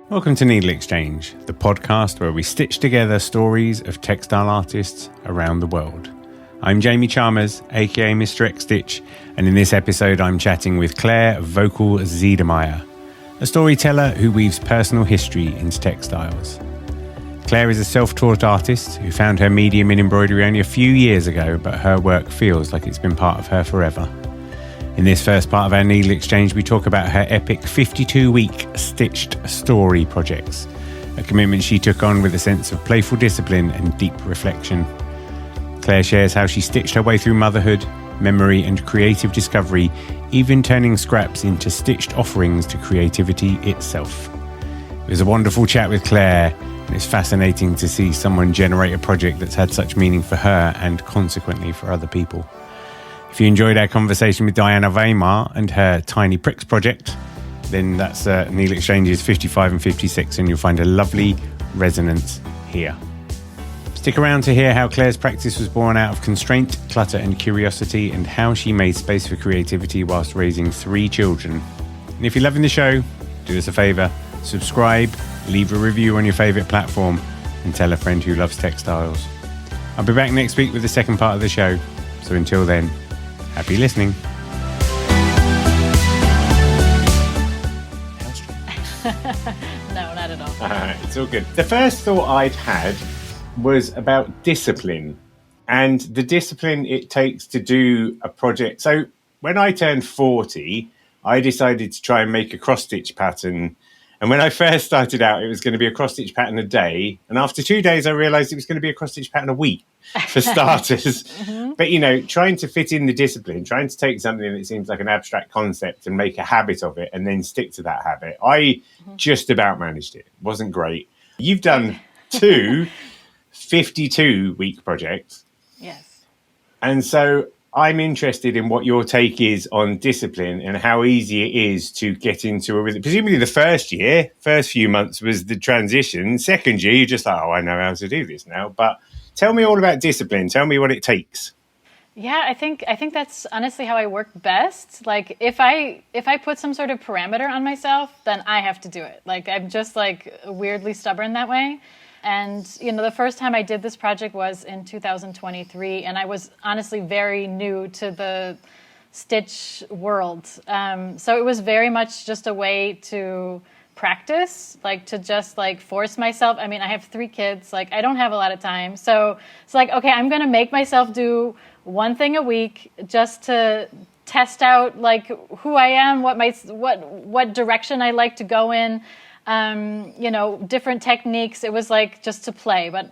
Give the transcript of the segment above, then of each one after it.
Welcome to NeedleXChange, the podcast where we stitch together stories of textile artists around the world. I'm Jamie Chalmers, aka Mr. X Stitch, and in this episode I'm chatting with Claire Voelkel-Sedlmeir, a storyteller who weaves personal history into textiles. Claire is a self-taught artist who found her medium in embroidery only a few years ago, but her work feels like it's been part of her forever. In this first part of our NeedleXChange, we talk about her epic 52-week stitched story projects, a commitment she took on with a sense of playful discipline and deep reflection. Claire shares how she stitched her way through motherhood, memory and creative discovery, even turning scraps into stitched offerings to creativity itself. It was a wonderful chat with Claire, and it's fascinating to see someone generate a project that's had such meaning for her and consequently for other people. If you enjoyed our conversation with Diana Weimar and her Tiny Pricks project, then that's NeedleXChanges 55 and 56, and you'll find a lovely resonance here. Stick around to hear how Claire's practice was born out of constraint, clutter and curiosity, and how she made space for creativity whilst raising 3 children. And if you're loving the show, do us a favour, subscribe, leave a review on your favourite platform, and tell a friend who loves textiles. I'll be back next week with the second part of the show, so until then, happy listening. No, not at all. It's all good. The first thought I'd had was about discipline and the discipline it takes to do a project. So when I turned 40, I decided to try and make a cross-stitch pattern. And when I first started out, it was going to be a cross-stitch pattern a day. And after 2 days, I realised it was going to be a cross-stitch pattern a week, for starters. Mm-hmm. But, you know, trying to fit in the discipline, trying to take something that seems like an abstract concept and make a habit of it and then stick to that habit. I just about managed it. It wasn't great. You've done 2 52-week projects. Yes. And so I'm interested in what your take is on discipline and how easy it is to get into a rhythm. Presumably the first few months was the transition. Second year, you're just like, oh, I know how to do this now. But tell me all about discipline. Tell me what it takes. Yeah, I think that's honestly how I work best. Like if I put some sort of parameter on myself, then I have to do it. Like I'm just like weirdly stubborn that way. And, you know, the first time I did this project was in 2023, and I was honestly very new to the stitch world. So it was very much just a way to practice, like to just like force myself. I mean, I have 3 kids, like I don't have a lot of time. So it's like, okay, I'm going to make myself do one thing a week just to test out like who I am, what direction I like to go in. You know, different techniques. It was like just to play, but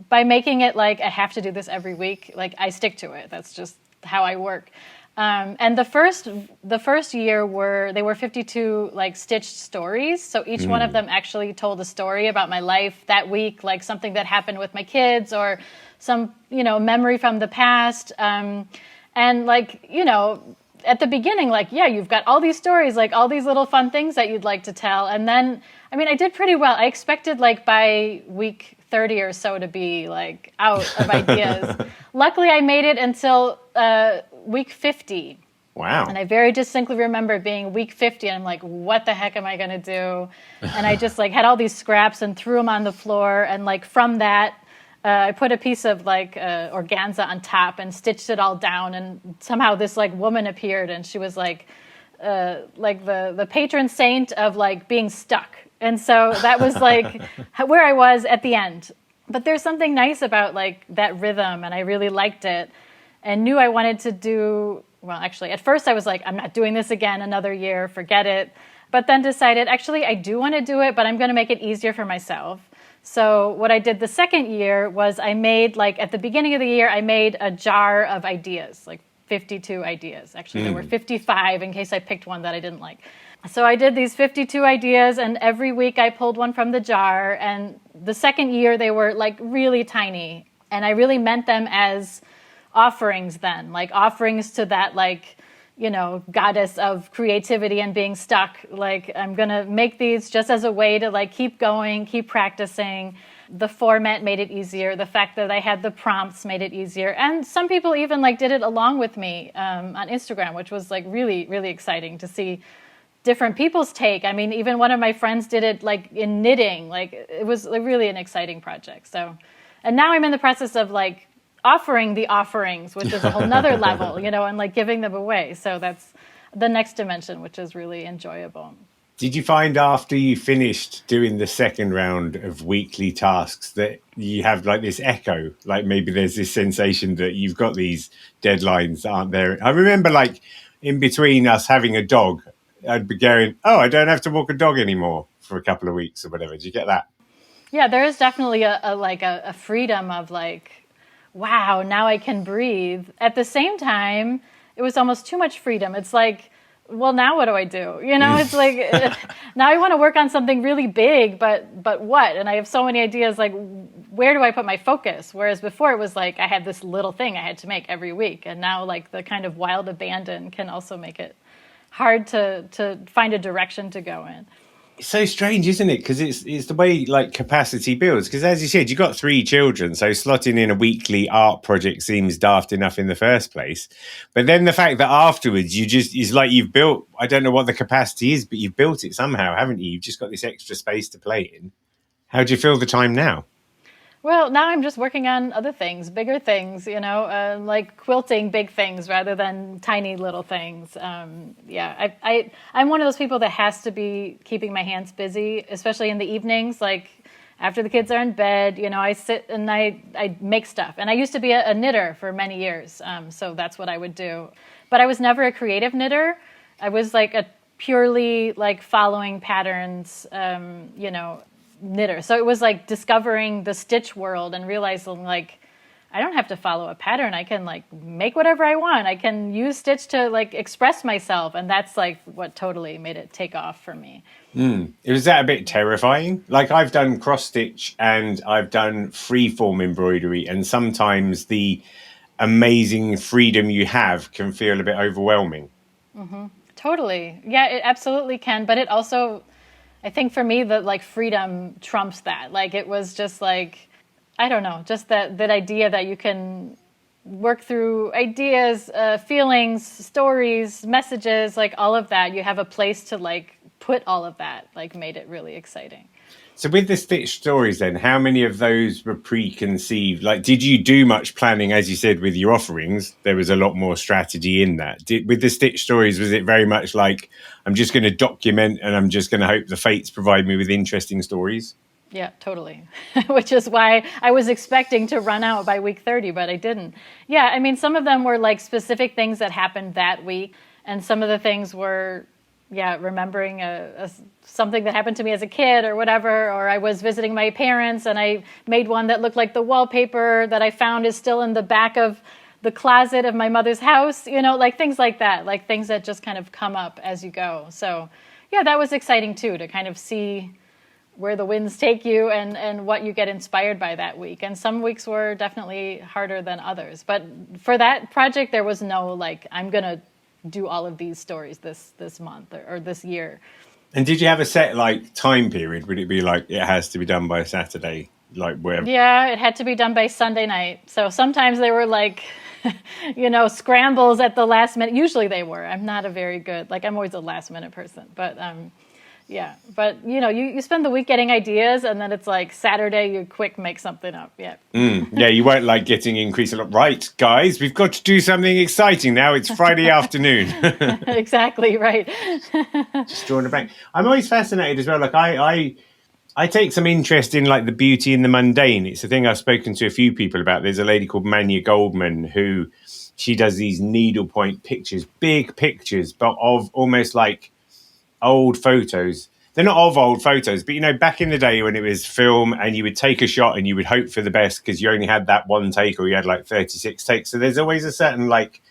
by making it like I have to do this every week, like I stick to it. That's just how I work. And the first year they were 52 like stitched stories. So each one of them actually told a story about my life that week, like something that happened with my kids or some, you know, memory from the past. And like, you know, at the beginning, like, yeah, you've got all these stories, like all these little fun things that you'd like to tell. And then, I mean, I did pretty well. I expected like by week 30 or so to be like out of ideas. Luckily, I made it until week 50. Wow. And I very distinctly remember being week 50 and I'm like, what the heck am I going to do? And I just like had all these scraps and threw them on the floor. And like from that, I put a piece of like organza on top and stitched it all down, and somehow this like woman appeared, and she was like the patron saint of like being stuck. And so that was like where I was at the end. But there's something nice about like that rhythm, and I really liked it and knew I wanted to do, well, actually at first I was like, I'm not doing this again another year, forget it. But then decided actually I do want to do it, but I'm going to make it easier for myself. So what I did the second year was I made, like, at the beginning of the year, I made a jar of ideas, like 52 ideas. Actually, there were 55 in case I picked one that I didn't like. So I did these 52 ideas, and every week I pulled one from the jar. And the second year, they were, like, really tiny. And I really meant them as offerings then, like offerings to that, like, you know, goddess of creativity and being stuck. Like, I'm going to make these just as a way to like keep going, keep practicing. The format made it easier. The fact that I had the prompts made it easier. And some people even like did it along with me on Instagram, which was like really, really exciting to see different people's take. I mean, even one of my friends did it like in knitting. Like it was really an exciting project. So, and now I'm in the process of like offering the offerings, which is a whole nother level, and like giving them away. So that's the next dimension, which is really enjoyable. Did you find after you finished doing the second round of weekly tasks that you have like this echo? Like maybe there's this sensation that you've got these deadlines that aren't there. I remember like in between us having a dog, I'd be going, oh, I don't have to walk a dog anymore for a couple of weeks or whatever. Did you get that? Yeah, there is definitely a freedom of like, wow, now I can breathe. At the same time, it was almost too much freedom. It's like, well, now what do I do? It's like, now I want to work on something really big, but what? And I have so many ideas, like, where do I put my focus? Whereas before it was like, I had this little thing I had to make every week. And now like the kind of wild abandon can also make it hard to find a direction to go in. It's so strange, isn't it? Because it's the way like capacity builds. Because as you said, you've got 3 children, so slotting in a weekly art project seems daft enough in the first place. But then the fact that afterwards it's like you've built, I don't know what the capacity is, but you've built it somehow, haven't you? You've just got this extra space to play in. How do you fill the time now? Well, now I'm just working on other things, bigger things, like quilting big things rather than tiny little things. I'm one of those people that has to be keeping my hands busy, especially in the evenings. Like after the kids are in bed, I sit and I make stuff. And I used to be a knitter for many years, so that's what I would do. But I was never a creative knitter. I was like a purely like following patterns, knitter. So it was like discovering the stitch world and realizing like I don't have to follow a pattern. I can like make whatever I want. I can use stitch to like express myself, and that's like what totally made it take off for me. Was that a bit terrifying? Like I've done cross stitch and I've done freeform embroidery, and sometimes the amazing freedom you have can feel a bit overwhelming. Mm-hmm. Totally. Yeah, it absolutely can. But it also, I think for me, that like freedom trumps that. Like it was just like, I don't know, just that idea that you can work through ideas, feelings, stories, messages, like all of that. You have a place to like put all of that, like made it really exciting. So with the stitch stories then, how many of those were preconceived? Like, did you do much planning, as you said, with your offerings? There was a lot more strategy in that. With the stitch stories, was it very much like, I'm just going to document and I'm just going to hope the fates provide me with interesting stories? Yeah, totally. Which is why I was expecting to run out by week 30, but I didn't. Yeah, I mean, some of them were like specific things that happened that week. And some of the things were, remembering something that happened to me as a kid or whatever. Or I was visiting my parents and I made one that looked like the wallpaper that I found is still in the back of the closet of my mother's house, like things like that, like things that just kind of come up as you go. So, yeah, that was exciting too, to kind of see where the winds take you and what you get inspired by that week. And some weeks were definitely harder than others. But for that project, there was no, like, I'm going to do all of these stories this month or this year. And did you have a set, like, time period? Would it be like, it has to be done by Saturday? Like, where? Yeah, it had to be done by Sunday night. So sometimes they were like, scrambles at the last minute. Usually they were. I'm not a very good, like, I'm always a last minute person. But, yeah, but you spend the week getting ideas, and then it's like Saturday you quick make something up. Yeah. Yeah, you weren't like getting increased a lot. Right, guys, we've got to do something exciting now. It's Friday afternoon. Exactly right. Just drawing a blank. I'm always fascinated as well. Like I take some interest in like the beauty in the mundane. It's a thing I've spoken to a few people about. There's a lady called Manya Goldman who she does these needlepoint pictures, big pictures, but of almost like old photos. They're not of old photos, but back in the day when it was film and you would take a shot and you would hope for the best because you only had that one take or you had like 36 takes. So there's always a certain like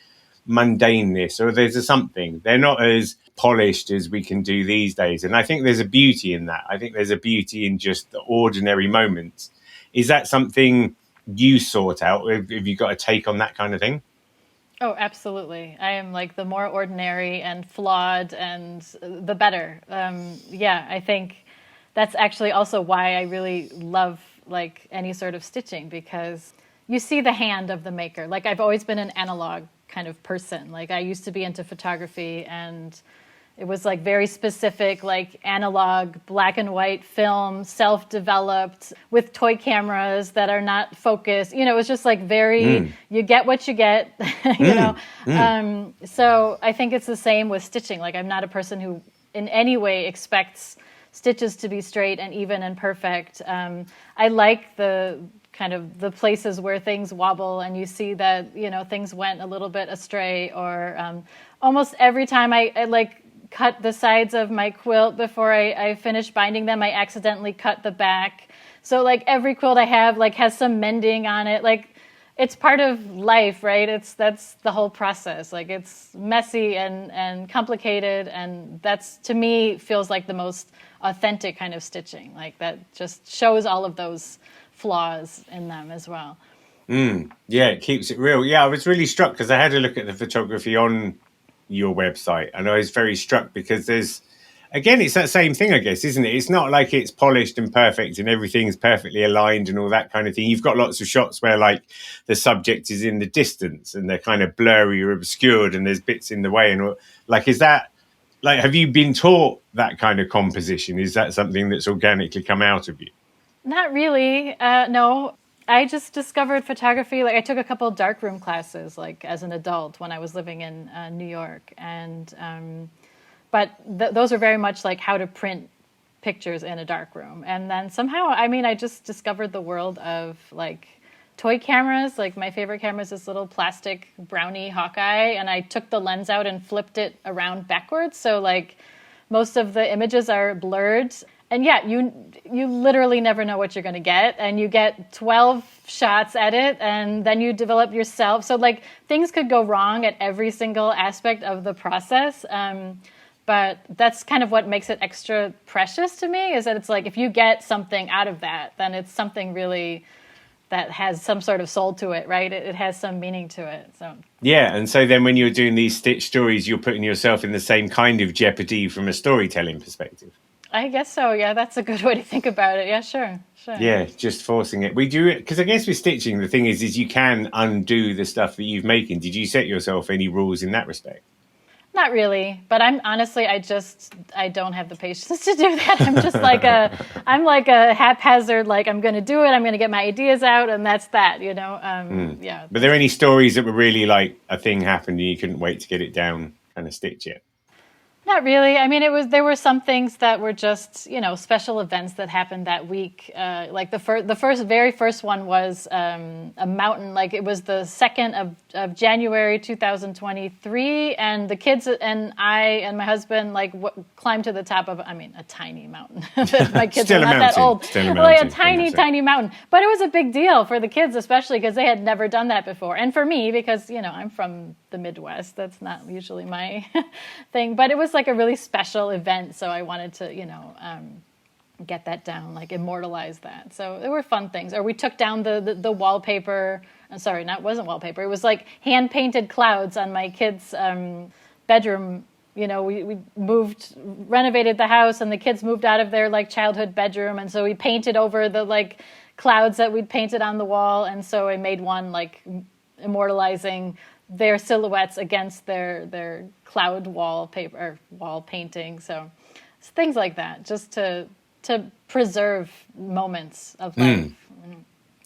mundaneness, or there's a something. They're not as polished as we can do these days. And I think there's a beauty in that. I think there's a beauty in just the ordinary moments. Is that something you sort out? Have you got a take on that kind of thing? Oh, absolutely. I am like the more ordinary and flawed and the better. I think that's actually also why I really love like any sort of stitching, because you see the hand of the maker. Like I've always been an analog kind of person. Like I used to be into photography, and It was like very specific, like analog, black and white film, self-developed with toy cameras that are not focused. You know, it was just like very, you get what you get, you know. So I think it's the same with stitching. Like I'm not a person who in any way expects stitches to be straight and even and perfect. I like the kind of the places where things wobble and you see that, you know, things went a little bit astray, or almost every time I like cut the sides of my quilt before I finish binding them, I accidentally cut the back. So like every quilt I have like has some mending on it. Like it's part of life, right? That's the whole process. Like it's messy and complicated, and that's to me feels like the most authentic kind of stitching. Like that just shows all of those flaws in them as well. Yeah, it keeps it real. Yeah, I was really struck because I had a look at the photography on your website, and I was very struck because there's, again, it's that same thing, I guess, isn't it? It's not like it's polished and perfect and everything's perfectly aligned and all that kind of thing. You've got lots of shots where like the subject is in the distance and they're kind of blurry or obscured and there's bits in the way, and like, is that like, have you been taught that kind of composition? Is that something that's organically come out of you? Not really. No, I just discovered photography. Like I took a couple of darkroom classes, like as an adult when I was living in New York, and but those are very much like how to print pictures in a darkroom. And then somehow, I mean, I just discovered the world of like toy cameras. Like my favorite camera is this little plastic brownie Hawkeye, and I took the lens out and flipped it around backwards. So like most of the images are blurred. And yeah, you literally never know what you're going to get, and you get 12 shots at it, and then you develop yourself. So like things could go wrong at every single aspect of the process. But that's kind of what makes it extra precious to me, is that it's like if you get something out of that, then it's something really that has some sort of soul to it, right? It has some meaning to it. So yeah, and so then when you're doing these stitch stories, you're putting yourself in the same kind of jeopardy from a storytelling perspective. I guess so. Yeah, that's a good way to think about it. Yeah, sure. Yeah, just forcing it. We do it because I guess with stitching, the thing is you can undo the stuff that you've making. Did you set yourself any rules in that respect? Not really, but I'm honestly, I don't have the patience to do that. I'm just like I'm like a haphazard, like I'm going to do it. I'm going to get my ideas out, and that's that, you know? Yeah. But are there any stories that were really like a thing happened and you couldn't wait to get it down and a stitch it? Not really. I mean, there were some things that were just, you know, special events that happened that week. Like the very first one was a mountain. Like it was the 2nd of January 2023, and the kids and I and my husband like climbed to the top of, I mean, a tiny mountain. My kids are not that old. Like a tiny mountain. But it was a big deal for the kids, especially because they had never done that before, and for me because, you know, I'm from the Midwest. That's not usually my thing, but it was like a really special event, so I wanted to, you know, get that down, like immortalize that. So there were fun things. Or we took down the wallpaper. Sorry, wasn't wallpaper. It was like hand painted clouds on my kids' bedroom. You know, we renovated the house, and the kids moved out of their like childhood bedroom, and so we painted over the like clouds that we'd painted on the wall, and so I made one like immortalizing their silhouettes against their cloud wallpaper or wall painting. So it's things like that, just to preserve moments of life.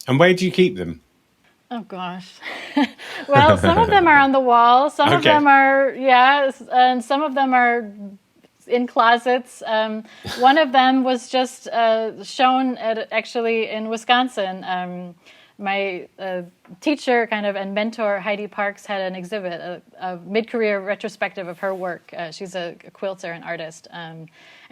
And where do you keep them? Oh gosh. Well, some of them are on the wall. Some of them are, and some of them are in closets. One of them was just shown actually in Wisconsin. My teacher kind of and mentor, Heidi Parks, had an exhibit, a mid-career retrospective of her work. She's a quilter and artist. And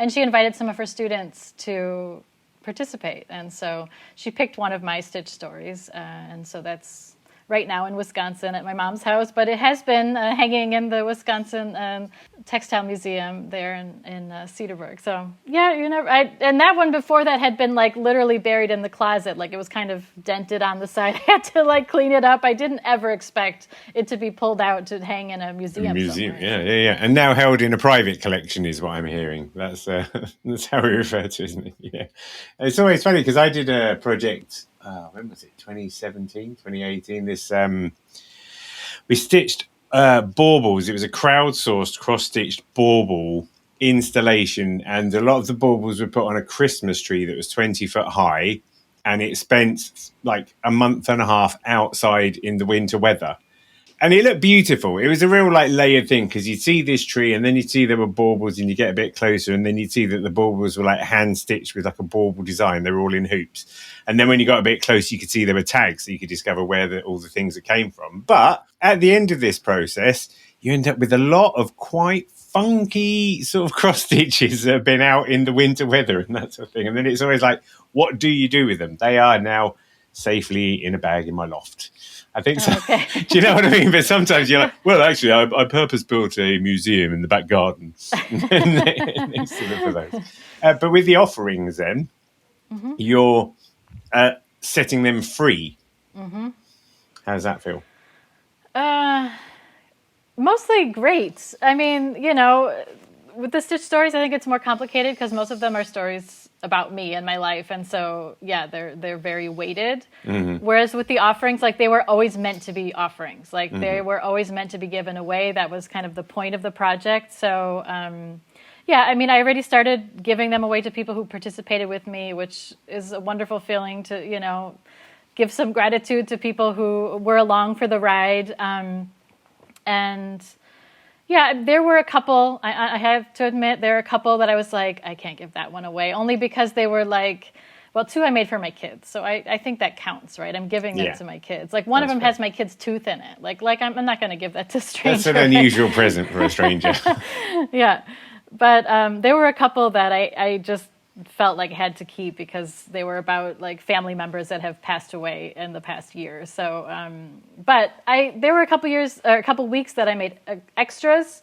she invited some of her students to participate. And so she picked one of my stitch stories. And so that's right now in Wisconsin at my mom's house. But it has been hanging in the Wisconsin Textile Museum there in Cedarburg. So, yeah, you know, and that one before that had been like literally buried in the closet. Like it was kind of dented on the side. I had to like clean it up. I didn't ever expect it to be pulled out to hang in a museum. Yeah. And now held in a private collection is what I'm hearing. That's how we refer to it, isn't it? Yeah. It's always funny because I did a project, when was it? 2017, 2018. This we stitched baubles. It was a crowdsourced cross-stitched bauble installation, and a lot of the baubles were put on a Christmas tree that was 20 foot high, and it spent like a month and a half outside in the winter weather. And it looked beautiful. It was a real like layered thing, because you'd see this tree and then you'd see there were baubles, and you get a bit closer and then you'd see that the baubles were like hand stitched with like a bauble design. They were all in hoops. And then when you got a bit closer, you could see there were tags, so you could discover where all the things that came from. But at the end of this process, you end up with a lot of quite funky sort of cross stitches that have been out in the winter weather and that sort of thing. And then it's always like, what do you do with them? They are now safely in a bag in my loft. I think so. Okay. Do you know what I mean? But sometimes you're like, well, actually, I purpose-built a museum in the back garden next to for those. But with the offerings then, you're setting them free. How does that feel? Mostly great. I mean, you know, with the Stitch stories, I think it's more complicated because most of them are stories about me and my life. And so, yeah, they're very weighted. Whereas with the offerings, like they were always meant to be offerings. Like they were always meant to be given away. That was kind of the point of the project. So, yeah, I mean, I already started giving them away to people who participated with me, which is a wonderful feeling to, you know, give some gratitude to people who were along for the ride. And yeah, there were a couple, I have to admit, there are a couple that I was like, I can't give that one away, only because they were like, well, two I made for my kids. So I think that counts, right? I'm giving it to my kids. Like one of them has my kid's tooth in it. Like I'm not going to give that to a stranger. That's an unusual present for a stranger. Yeah. But there were a couple that I just felt like I had to keep because they were about like family members that have passed away in the past year. So, but there were a couple weeks that I made extras,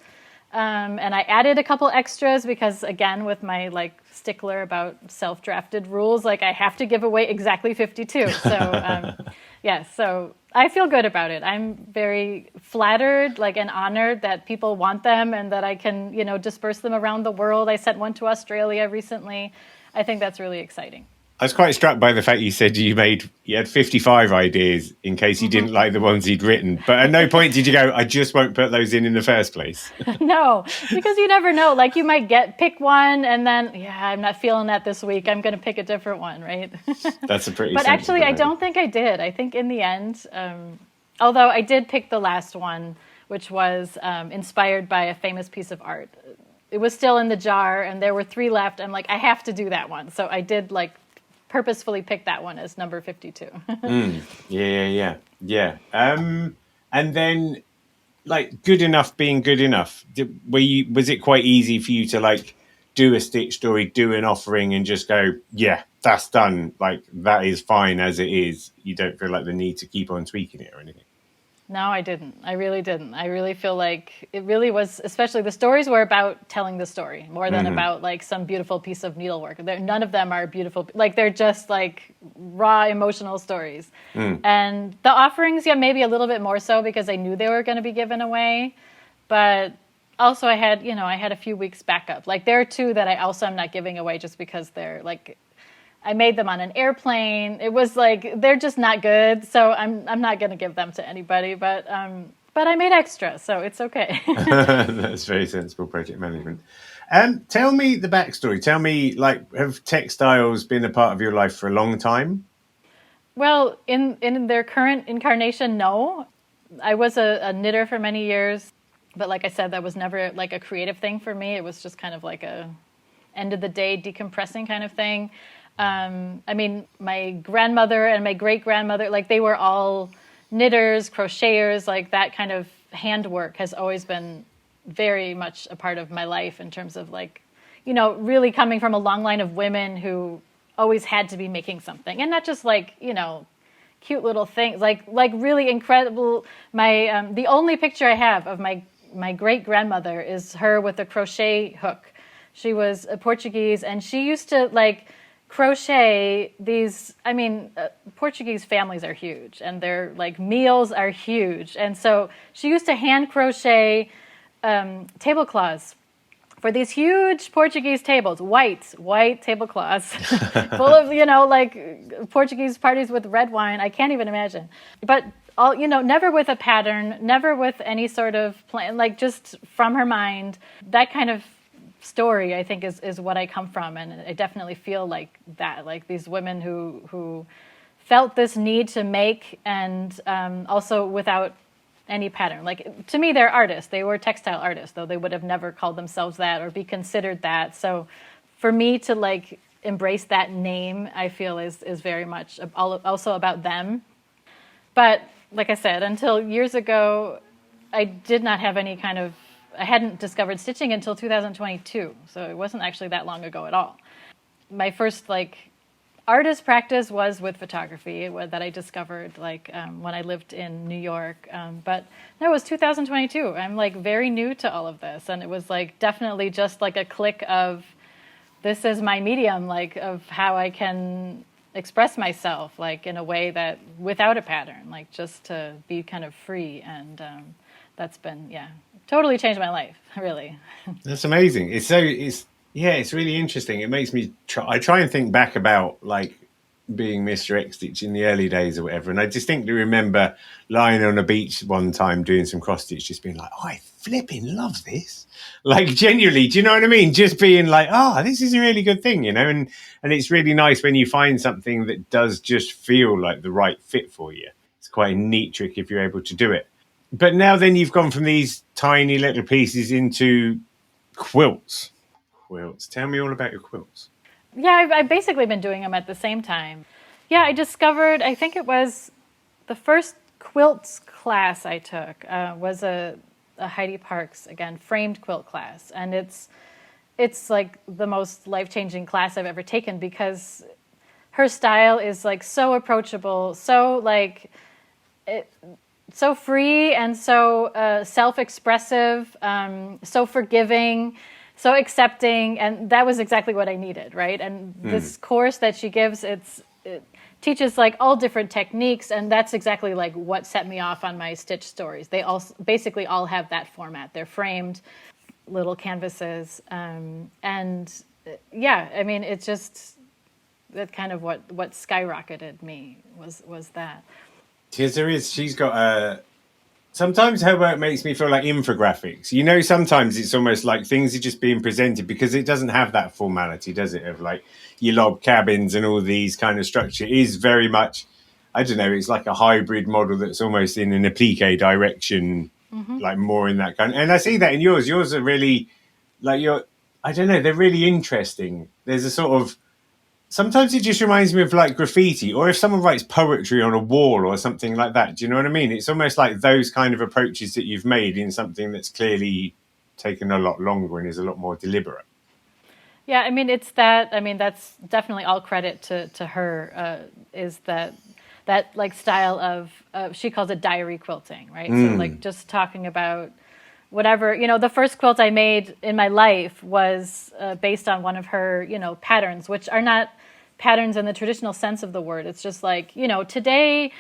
and I added a couple extras because again, with my like stickler about self-drafted rules, like I have to give away exactly 52. So, yeah, so I feel good about it. I'm very flattered, like, and honored that people want them and that I can, you know, disperse them around the world. I sent one to Australia recently. I think that's really exciting. I was quite struck by the fact you said you had 55 ideas in case you didn't like the ones he'd written. But at no point did you go, I just won't put those in the first place. No, because you never know. Like you might pick one and then, yeah, I'm not feeling that this week. I'm going to pick a different one, right? That's a pretty But actually, I don't think I did. I think in the end, although I did pick the last one, which was inspired by a famous piece of art. It was still in the jar and there were 3 left. I'm like, I have to do that one. So I did like purposefully pick that one as number 52. Yeah. And then, like, good enough being good enough. Was it quite easy for you to like do a Stitch story, do an offering, and just go, yeah, that's done. Like that is fine as it is. You don't feel like the need to keep on tweaking it or anything. No, I didn't. I really didn't. I really feel like it really was, especially the stories were about telling the story more than about like some beautiful piece of needlework. None of them are beautiful. Like they're just like raw emotional stories. And the offerings, yeah, maybe a little bit more so because I knew they were going to be given away. But also I had a few weeks backup. Like there are 2 that I also am not giving away just because they're like, I made them on an airplane. It was like they're just not good, so I'm not going to give them to anybody. But I made extra, so it's okay. That's very sensible project management. Tell me the backstory. Tell me, like, have textiles been a part of your life for a long time? Well, in their current incarnation, no. I was a knitter for many years, but like I said, that was never like a creative thing for me. It was just kind of like a end of the day decompressing kind of thing. I mean, my grandmother and my great-grandmother, like they were all knitters, crocheters, like that kind of handwork has always been very much a part of my life in terms of like, you know, really coming from a long line of women who always had to be making something. And not just like, you know, cute little things, like really incredible. The only picture I have of my great-grandmother is her with a crochet hook. She was a Portuguese and she used to like crochet these, I mean, Portuguese families are huge and their like meals are huge. And so she used to hand crochet tablecloths for these huge Portuguese tables, white tablecloths full of, you know, like Portuguese parties with red wine. I can't even imagine. But all, never with a pattern, never with any sort of plan, like just from her mind. That kind of story, I think, is what I come from. And I definitely feel like that, like these women who felt this need to make, and also without any pattern. Like, to me, they're artists. They were textile artists, though they would have never called themselves that or be considered that. So for me to like embrace that name, I feel is very much also about them. But like I said, until years ago, I did not have any kind of, I hadn't discovered stitching until 2022. So it wasn't actually that long ago at all. My first like artist practice was with photography that I discovered like when I lived in New York. But no, it was 2022. I'm like very new to all of this. And it was like definitely just like a click of, this is my medium, like of how I can express myself, like in a way that without a pattern, like just to be kind of free. And that's been, totally changed my life, really. That's amazing. It's really interesting. It makes me I try and think back about like being Mr. X Stitch in the early days or whatever. And I distinctly remember lying on a beach one time doing some cross stitch, just being like, oh, I flipping love this. Like genuinely, do you know what I mean? Just being like, oh, this is a really good thing, and it's really nice when you find something that does just feel like the right fit for you. It's quite a neat trick if you're able to do it. But now then you've gone from these tiny little pieces into quilts. Tell me all about your quilts. Yeah, I've basically been doing them at the same time. Yeah, I discovered, I think it was the first quilts class I took was a Heidi Park's, again, framed quilt class. And it's like the most life-changing class I've ever taken, because her style is like so approachable, so like so free and so self-expressive, so forgiving, so accepting, and that was exactly what I needed, right? And this course that she gives, it teaches like all different techniques, and that's exactly like what set me off on my stitch stories. They all basically all have that format. They're framed little canvases, and yeah, I mean, it's just that kind of what skyrocketed me was that. Because she's got sometimes her work makes me feel like infographics. Sometimes it's almost like things are just being presented because it doesn't have that formality, does it? Of like your log cabins and all these kind of structure. It is very much, I don't know, it's like a hybrid model that's almost in an applique direction, like more in that kind. And I see that in yours. Yours are really like I don't know, they're really interesting. There's a sort of, sometimes it just reminds me of like graffiti, or if someone writes poetry on a wall or something like that. Do you know what I mean? It's almost like those kind of approaches that you've made in something that's clearly taken a lot longer and is a lot more deliberate. Yeah, I mean, that's definitely all credit to her, is that like style of, she calls it diary quilting, right? So like just talking about whatever, the first quilt I made in my life was based on one of her, patterns, which are not patterns in the traditional sense of the word. It's just like, today,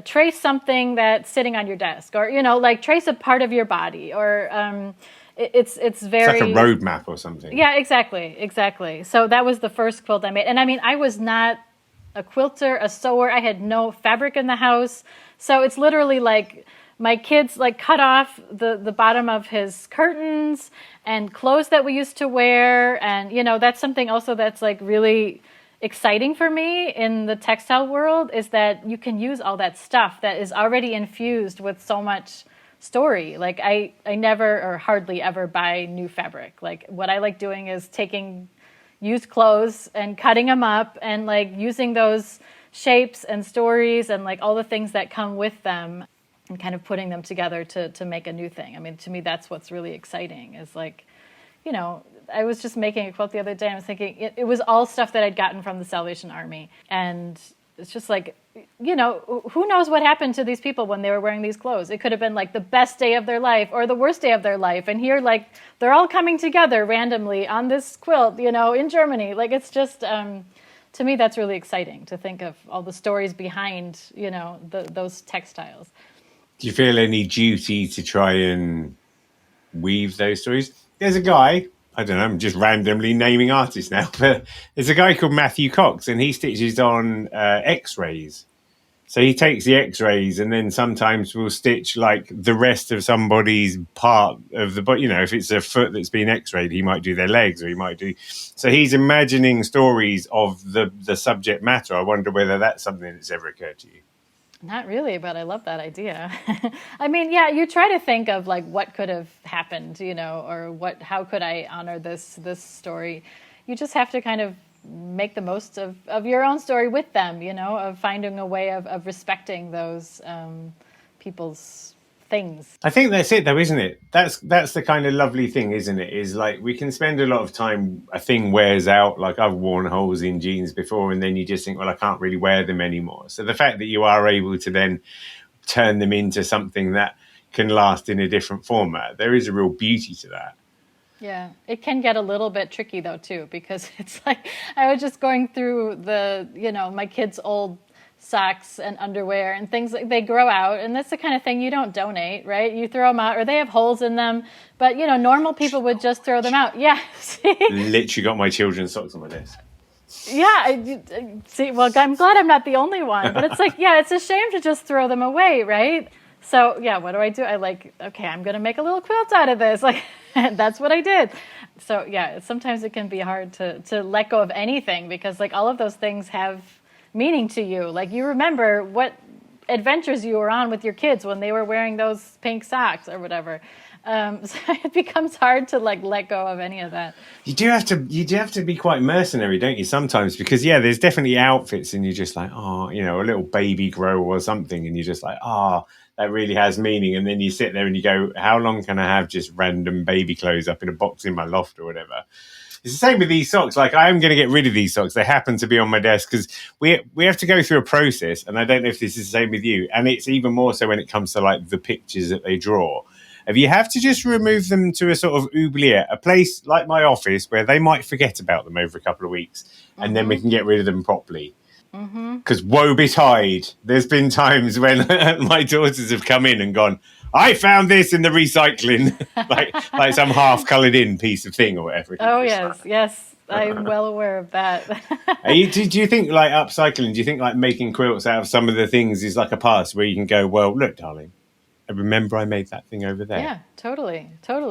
trace something that's sitting on your desk, or, like trace a part of your body, or it's very... It's like a roadmap or something. Yeah, exactly. So that was the first quilt I made. And I mean, I was not a quilter, a sewer. I had no fabric in the house. So it's literally like my kids like cut off the bottom of his curtains and clothes that we used to wear. And, that's something also that's like really exciting for me in the textile world, is that you can use all that stuff that is already infused with so much story. Like I never or hardly ever buy new fabric. Like what I like doing is taking used clothes and cutting them up and like using those shapes and stories and like all the things that come with them, and kind of putting them together to make a new thing. I mean, to me, that's what's really exciting, is like, I was just making a quilt the other day, and I was thinking it was all stuff that I'd gotten from the Salvation Army. And it's just like, who knows what happened to these people when they were wearing these clothes? It could have been like the best day of their life or the worst day of their life. And here, like, they're all coming together randomly on this quilt, in Germany. Like, it's just, to me, that's really exciting to think of all the stories behind, those textiles. Do you feel any duty to try and weave those stories? There's a guy, I don't know, I'm just randomly naming artists now, but there's a guy called Matthew Cox, and he stitches on X-rays. So he takes the x-rays and then sometimes we'll stitch like the rest of somebody's part of the body. You know, if it's a foot that's been x-rayed, he might do their legs, or he might do... So he's imagining stories of the subject matter. I wonder whether that's something that's ever occurred to you. Not really, but I love that idea. I mean, yeah, you try to think of like what could have happened, you know, or how could I honor this story? You just have to kind of make the most of your own story with them, you know, of finding a way of respecting those people's things. I think that's it though, isn't it? That's the kind of lovely thing, isn't it? Is like we can spend a lot of time, a thing wears out. Like I've worn holes in jeans before, and then you just think, well, I can't really wear them anymore. So the fact that you are able to then turn them into something that can last in a different format, there is a real beauty to that. Yeah, it can get a little bit tricky though too, because it's like I was just going through my kids' old socks and underwear and things, like they grow out, and that's the kind of thing you don't donate, right? You throw them out, or they have holes in them, but normal people would just throw them out. Yeah. Literally got my children's socks on my desk. Yeah, see, well, I'm glad I'm not the only one, but it's like, yeah, it's a shame to just throw them away, right? So yeah, what do? I like, okay, I'm going to make a little quilt out of this. Like, that's what I did. So yeah, sometimes it can be hard to let go of anything, because like all of those things have meaning to you. Like you remember what adventures you were on with your kids when they were wearing those pink socks or whatever. So it becomes hard to like let go of any of that. You do have to be quite mercenary, don't you, sometimes? Because yeah, there's definitely outfits and you're just like, oh, a little baby grow or something, and you're just like, oh, that really has meaning. And then you sit there and you go, how long can I have just random baby clothes up in a box in my loft or whatever? It's the same with these socks. Like, I am going to get rid of these socks. They happen to be on my desk because we have to go through a process. And I don't know if this is the same with you. And it's even more so when it comes to like the pictures that they draw. If you have to just remove them to a sort of oubliette, a place like my office where they might forget about them over a couple of weeks, and then we can get rid of them properly. Because woe betide, there's been times when my daughters have come in and gone, I found this in the recycling, like some half-coloured in piece of thing or whatever. Oh, yes. I'm well aware of that. Do you think like upcycling, do you think like making quilts out of some of the things is like a pass where you can go, well, look, darling, I remember I made that thing over there. Yeah, totally.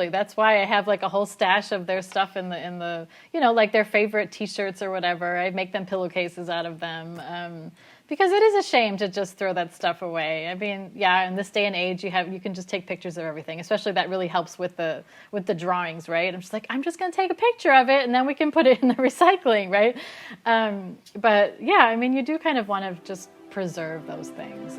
That's why I have like a whole stash of their stuff in the like their favorite T-shirts or whatever. I make them pillowcases out of them because it is a shame to just throw that stuff away. I mean, yeah, in this day and age, you can just take pictures of everything. Especially that really helps with the drawings, right? I'm just like, I'm just going to take a picture of it and then we can put it in the recycling, right? But yeah, I mean, you do kind of want to just preserve those things.